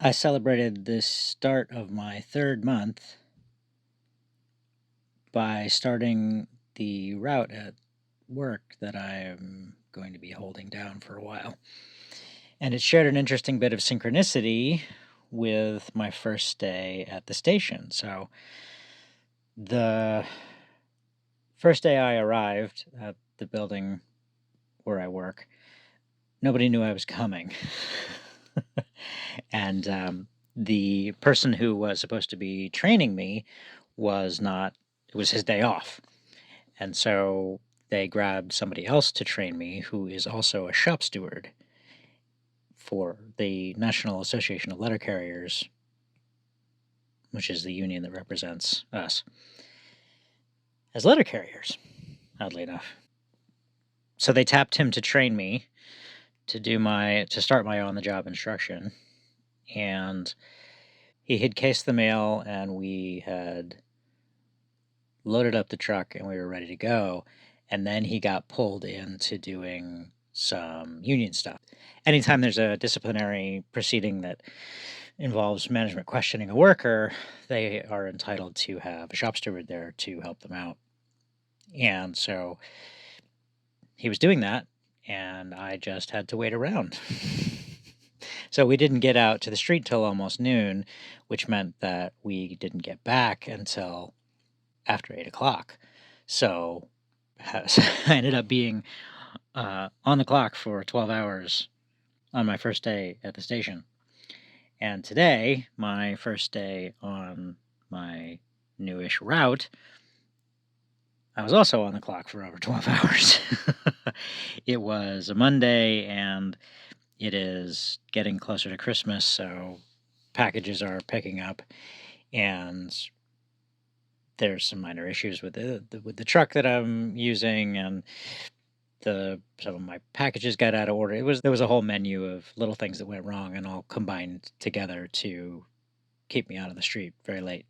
I celebrated the start of my third month by starting the route at work that I'm going to be holding down for a while. And it shared an interesting bit of synchronicity with my first day at the station. So the first day I arrived at the building where I work, nobody knew I was coming. And the person who was supposed to be training me was not, it was his day off. And so they grabbed somebody else to train me who is also a shop steward for the National Association of Letter Carriers, which is the union that represents us as letter carriers, oddly enough. So they tapped him to train me to start my on-the-job instruction. And he had cased the mail, and we had loaded up the truck, and we were ready to go. And then he got pulled into doing some union stuff. Anytime there's a disciplinary proceeding that involves management questioning a worker, they are entitled to have a shop steward there to help them out. And so he was doing that, and I just had to wait around. So we didn't get out to the street till almost noon, which meant that we didn't get back until after 8 o'clock. So I ended up being on the clock for 12 hours on my first day at the station. And today, my first day on my newish route, I was also on the clock for over 12 hours. It was a Monday, and it is getting closer to Christmas, so packages are picking up, and there's some minor issues with the truck that I'm using, and some of my packages got out of order. There was a whole menu of little things that went wrong, and all combined together to keep me out of the street very late.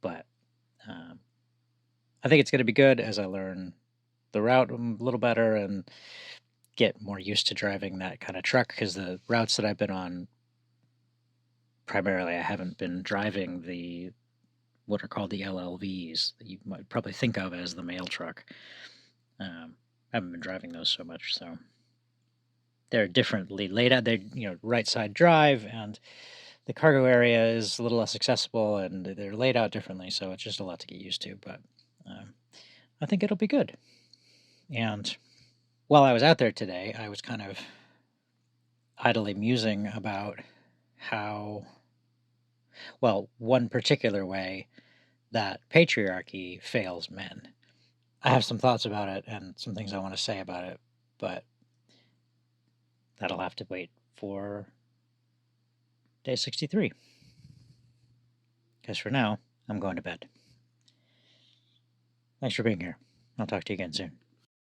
But I think it's going to be good as I learn the route a little better and get more used to driving that kind of truck, because the routes that I've been on, primarily I haven't been driving what are called the LLVs that you might probably think of as the mail truck. I haven't been driving those so much, so they're differently laid out. They're right side drive, and the cargo area is a little less accessible, and they're laid out differently, so it's just a lot to get used to. But I think it'll be good. And while I was out there today, I was kind of idly musing about one particular way that patriarchy fails men. I have some thoughts about it and some things I want to say about it, but that'll have to wait for day 63. Because for now, I'm going to bed. Thanks for being here. I'll talk to you again soon.